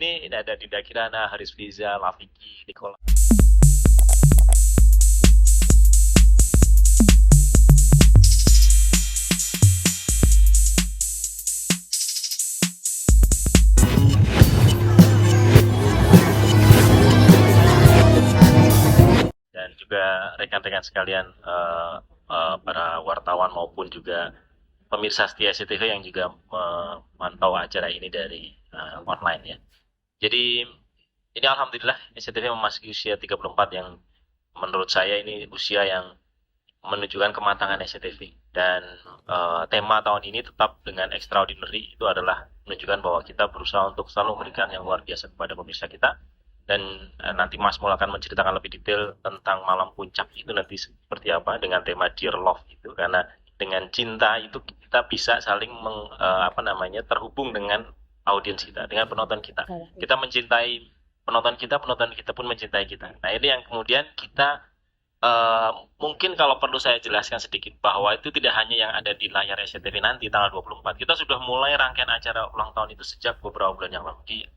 ini ada Dinda Kirana, Haris Fiza, Lafiki, Nikola. Dan juga rekan-rekan sekalian, para wartawan maupun juga pemirsa setia SCTV yang juga memantau acara ini dari online ya. Jadi ini alhamdulillah SCTV memasuki usia 34 yang menurut saya ini usia yang menunjukkan kematangan SCTV. Dan tema tahun ini tetap dengan extraordinary, itu adalah menunjukkan bahwa kita berusaha untuk selalu memberikan yang luar biasa kepada pemirsa kita. Dan nanti Mas Mul akan menceritakan lebih detail tentang malam puncak itu nanti seperti apa dengan tema Dear Love itu, karena dengan cinta itu kita bisa saling terhubung dengan audiens kita, dengan penonton kita. Kita mencintai penonton kita pun mencintai kita. Nah ini yang kemudian kita mungkin kalau perlu saya jelaskan sedikit bahwa itu tidak hanya yang ada di layar SCTV nanti tanggal 24. Kita sudah mulai rangkaian acara ulang tahun itu sejak beberapa bulan yang lalu. Di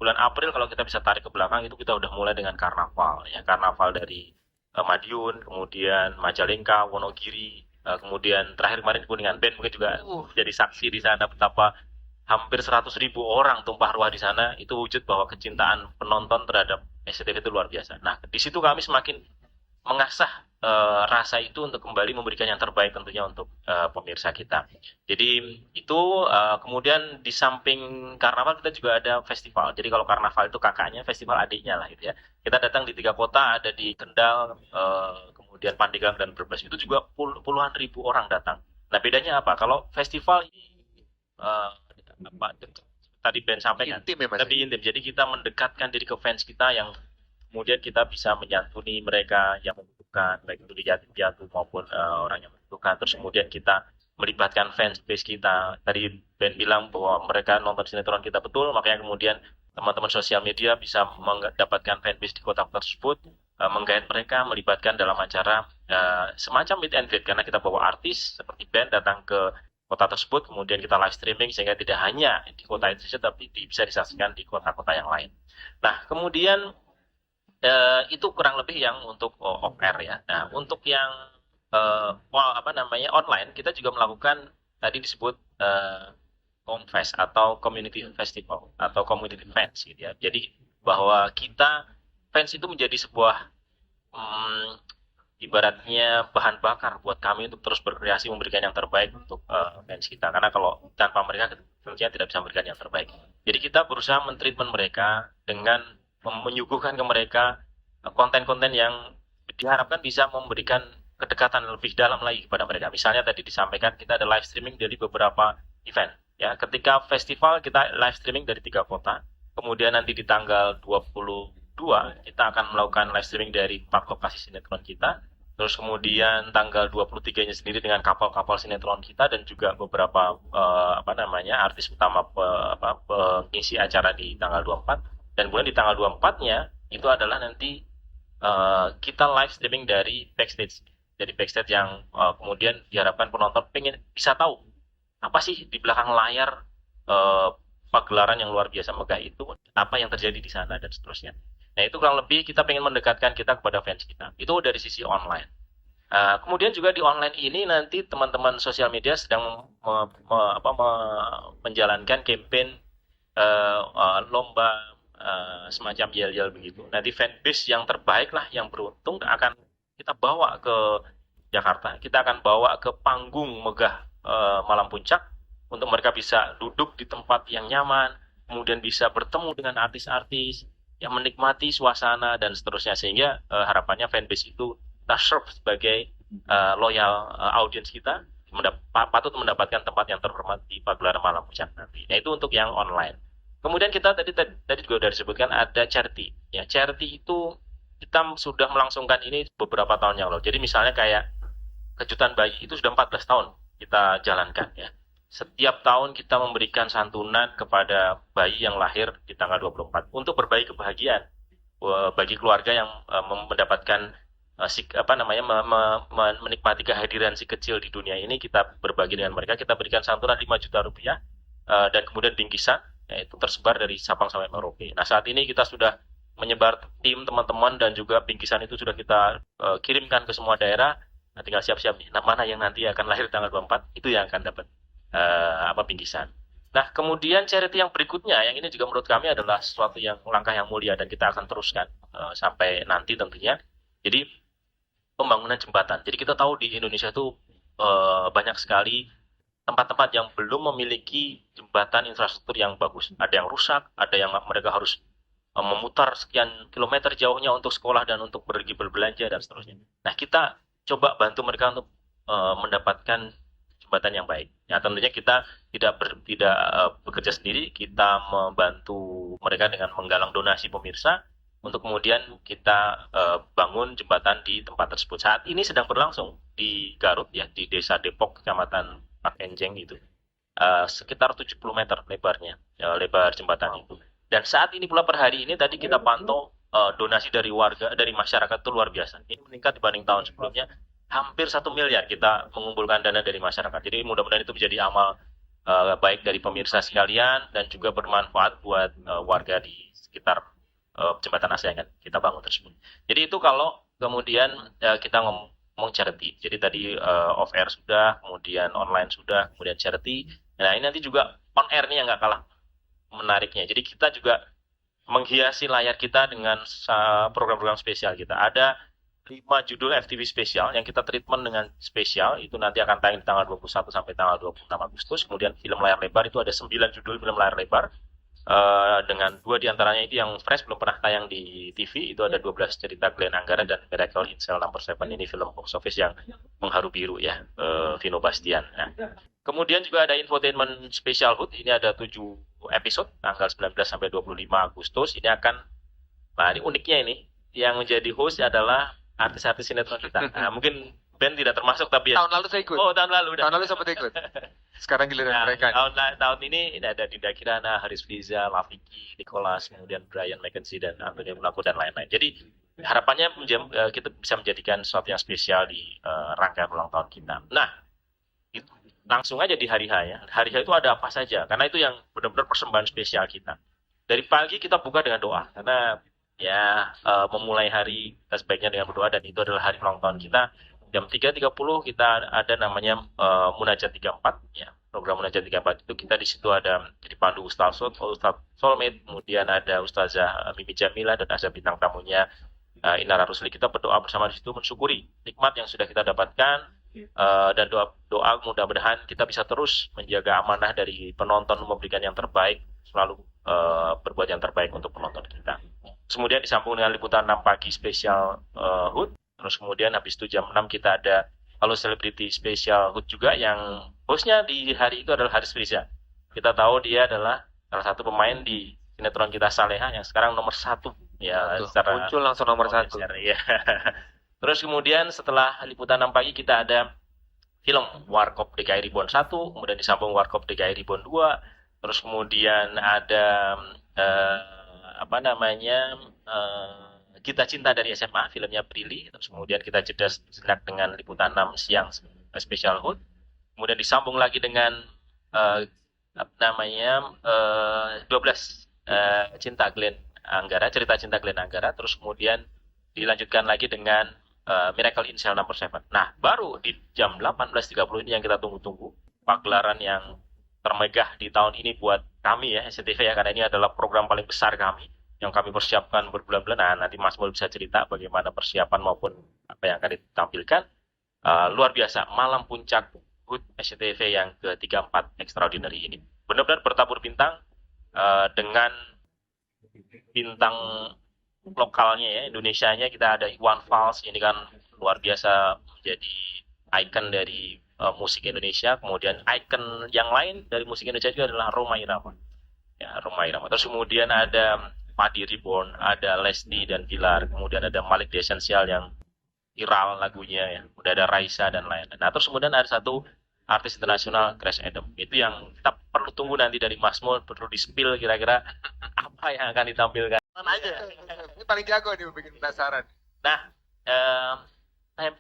bulan April kalau kita bisa tarik ke belakang itu kita udah mulai dengan karnaval ya, karnaval dari Madiun, kemudian Majalengka, Wonogiri, kemudian terakhir kemarin Kuningan Band mungkin juga jadi saksi di sana betapa hampir 100.000 orang tumpah ruah di sana. Itu wujud bahwa kecintaan penonton terhadap SCTV itu luar biasa. Nah di situ kami semakin mengasah rasa itu untuk kembali memberikan yang terbaik tentunya untuk pemirsa kita. Jadi itu kemudian di samping karnaval kita juga ada festival. Jadi kalau karnaval itu kakaknya, festival adiknya lah gitu ya. Kita datang di 3 kota, ada di Kendal, kemudian Pandeglang dan Brebes. Itu juga puluhan ribu orang datang. Nah bedanya apa? Kalau festival ini tadi Ben sampaikan lebih intim. Jadi kita mendekatkan diri ke fans kita yang kemudian kita bisa menyantuni mereka yang membutuhkan, baik itu di yatim piatu maupun orang yang membutuhkan. Terus kemudian kita melibatkan fans base kita. Tadi Ben bilang bahwa mereka nonton sinetron kita betul, makanya kemudian teman-teman sosial media bisa mendapatkan fanbase di kota tersebut, menggait mereka, melibatkan dalam acara semacam meet and greet, karena kita bawa artis seperti Ben datang ke kota tersebut, kemudian kita live streaming sehingga tidak hanya di kota itu saja, tapi bisa disaksikan di kota-kota yang lain. Nah, kemudian itu kurang lebih yang untuk off air ya. Nah, untuk yang online, kita juga melakukan tadi disebut Comfest atau Community Festival atau Community Fans gitu ya. Jadi bahwa kita fans itu menjadi sebuah ibaratnya bahan bakar buat kami untuk terus berkreasi memberikan yang terbaik untuk fans kita. Karena kalau tanpa mereka tentunya tidak bisa memberikan yang terbaik. Jadi kita berusaha men-treatment mereka dengan menyuguhkan ke mereka konten-konten yang diharapkan bisa memberikan kedekatan lebih dalam lagi kepada mereka. Misalnya tadi disampaikan kita ada live streaming dari beberapa event ya. Ketika festival kita live streaming dari 3 kota. Kemudian nanti di tanggal 22 kita akan melakukan live streaming dari 4 lokasi sinetron kita. Terus kemudian tanggal 23-nya sendiri dengan kapal-kapal sinetron kita dan juga beberapa artis utama pengisi acara di tanggal 24. Dan kemudian di tanggal 24-nya itu adalah nanti kita live streaming dari backstage. Jadi backstage yang kemudian diharapkan penonton pengen bisa tahu apa sih di belakang layar pagelaran yang luar biasa megah itu, apa yang terjadi di sana dan seterusnya. Nah itu kurang lebih kita pengen mendekatkan kita kepada fans kita. Itu dari sisi online. Kemudian juga di online ini nanti teman-teman sosial media sedang menjalankan campaign lomba semacam yel-yel begitu. Nanti fanbase yang terbaik lah, yang beruntung akan kita bawa ke Jakarta. Kita akan bawa ke panggung megah malam puncak untuk mereka bisa duduk di tempat yang nyaman, kemudian bisa bertemu dengan artis-artis, yang menikmati suasana dan seterusnya, sehingga harapannya fanbase itu kita serve sebagai loyal audience kita, patut mendapatkan tempat yang terhormat di pagelaran malam puncak nanti. Nah itu untuk yang online. Kemudian kita tadi juga sudah disebutkan ada charity. Ya, charity itu kita sudah melangsungkan ini beberapa tahun yang lalu. Jadi misalnya kayak kejutan bayi itu sudah 14 tahun kita jalankan ya. Setiap tahun kita memberikan santunan kepada bayi yang lahir di tanggal 24 untuk berbagi kebahagiaan bagi keluarga yang mendapatkan menikmati kehadiran si kecil di dunia ini. Kita berbagi dengan mereka, kita berikan santunan 5 juta rupiah dan kemudian bingkisan yaitu tersebar dari Sabang sampai Merauke. Nah, saat ini kita sudah menyebar tim teman-teman dan juga bingkisan itu sudah kita kirimkan ke semua daerah. Nah, tinggal siap-siap nih. Nah, mana yang nanti akan lahir tanggal 24 itu yang akan dapat bingkisan. Nah, kemudian charity yang berikutnya, yang ini juga menurut kami adalah sesuatu yang langkah yang mulia dan kita akan teruskan sampai nanti tentunya. Jadi pembangunan jembatan. Jadi kita tahu di Indonesia itu banyak sekali tempat-tempat yang belum memiliki jembatan infrastruktur yang bagus. Ada yang rusak, ada yang mereka harus memutar sekian kilometer jauhnya untuk sekolah dan untuk pergi berbelanja dan seterusnya. Nah, kita coba bantu mereka untuk mendapatkan jembatan yang baik. Ya, tentunya kita tidak bekerja sendiri, kita membantu mereka dengan menggalang donasi pemirsa untuk kemudian kita bangun jembatan di tempat tersebut. Saat ini sedang berlangsung di Garut ya, di Desa Depok, Kecamatan Pak Enjeng itu. Sekitar 70 meter lebarnya, lebar jembatan itu. Dan saat ini pula per hari ini tadi kita pantau donasi dari warga, dari masyarakat itu luar biasa. Ini meningkat dibanding tahun sebelumnya, hampir 1 miliar kita mengumpulkan dana dari masyarakat. Jadi mudah-mudahan itu menjadi amal baik dari pemirsa sekalian dan juga bermanfaat buat warga di sekitar jembatan Asia yang kita bangun tersebut. Jadi itu kalau kemudian kita ngomong charity. Jadi tadi off air sudah, kemudian online sudah, kemudian charity. Nah, ini nanti juga on air nih yang nggak kalah menariknya. Jadi kita juga menghiasi layar kita dengan program-program spesial kita. Ada 5 judul FTV spesial yang kita treatment dengan spesial. Itu nanti akan tayang di tanggal 21 sampai tanggal 26 Agustus. Kemudian film layar lebar itu ada 9 judul film layar lebar. Dengan 2 diantaranya itu yang fresh belum pernah tayang di TV. Itu ada 12 cerita Glenn Anggara dan Miracle in Cell Number 7. Ini film box office yang mengharu biru ya, Vino Bastian. Nah, kemudian juga ada infotainment special hood. Ini ada 7 episode tanggal 19 sampai 25 Agustus. Ini akan, nah ini uniknya ini, yang menjadi host adalah artis-artis sinetron kita. Nah, mungkin Ben tidak termasuk tapi tahun lalu saya ikut. Oh, tahun lalu udah. Tahun lalu sempat ikut. Sekarang giliran mereka. Tahun ini ada Dinda Kirana, Haris Fiza, Lafiki, Nicholas, kemudian Brian McKenzie dan Anthony Mulaku dan lain-lain. Jadi harapannya kita bisa menjadikan sesuatu yang spesial di rangkaian ulang tahun kita. Nah, itu langsung aja di hari H ya. Hari H itu ada apa saja? Karena itu yang benar-benar persembahan spesial kita. Dari pagi kita buka dengan doa karena ya memulai hari kita sebaiknya dengan berdoa dan itu adalah hari ulang tahun kita. Jam 3.30 kita ada namanya Munajat 34 ya. Program Munajat 34 itu kita di situ ada dipandu Ustaz Solmed, kemudian ada Ustazah Mimi Jamila dan ada bintang tamunya Inara Rusli. Kita berdoa bersama di situ mensyukuri nikmat yang sudah kita dapatkan dan doa mudah-mudahan kita bisa terus menjaga amanah dari penonton, memberikan yang terbaik, selalu berbuat yang terbaik untuk penonton kita. Kemudian disambung dengan liputan 6 pagi spesial HUT. Terus kemudian habis itu jam 6 kita ada Halo Celebrity Special HUT juga yang hostnya di hari itu adalah Haris Riza. Kita tahu dia adalah salah satu pemain di sinetron kita Saleha yang sekarang nomor 1 ya. Secara muncul langsung nomor 1 ya. Terus kemudian setelah liputan 6 pagi kita ada film Warkop DKI Reborn 1, kemudian disambung Warkop DKI Reborn 2, terus kemudian ada Kita Cinta dari SMA, filmnya Prilly. Terus kemudian kita jeda sejenak dengan liputan 6 siang spesial HUT. Kemudian disambung lagi dengan 12 Cinta Glenn Anggara, cerita Cinta Glenn Anggara. Terus kemudian dilanjutkan lagi dengan Miracle in Cell Number 7. Nah, baru di jam 18.30 ini yang kita tunggu-tunggu. Pagelaran yang termegah di tahun ini buat kami ya, SCTV ya, karena ini adalah program paling besar kami yang kami persiapkan berbulan-bulan. Nah, nanti Mas Mul bisa cerita bagaimana persiapan maupun apa yang akan ditampilkan. Luar biasa, malam puncak HUT SCTV yang ke-34 Extraordinary ini. Benar-benar bertabur bintang dengan bintang lokalnya ya, Indonesianya kita ada Iwan Fals, ini kan luar biasa menjadi ikon dari musik Indonesia. Kemudian ikon yang lain dari musik Indonesia juga adalah Rhoma Irama. Ya, Rhoma Irama. Terus kemudian ada Padi Reborn, ada Lesti dan Bilar, kemudian ada Malik The Essential yang viral lagunya ya, udah ada Raisa dan lain-lain. Nah, terus kemudian ada satu artis internasional, Grace Adam. Itu yang kita perlu tunggu nanti dari Mas Mul, perlu di-spill kira-kira apa yang akan ditampilkan. Aja. Ini paling jago nih bikin penasaran. Nah,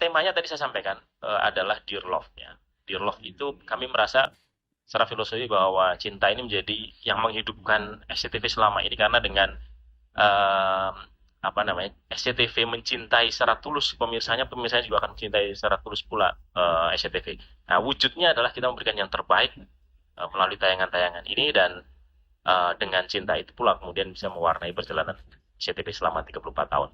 temanya tadi saya sampaikan adalah Dear Love ya. Dear Love itu kami merasa secara filosofi bahwa cinta ini menjadi yang menghidupkan SCTV selama ini, karena dengan eh, apa namanya, SCTV mencintai secara tulus pemirsanya juga akan mencintai secara tulus pula SCTV. Nah, wujudnya adalah kita memberikan yang terbaik melalui tayangan-tayangan ini, dan dengan cinta itu pula kemudian bisa mewarnai perjalanan SCTV selama 34 tahun.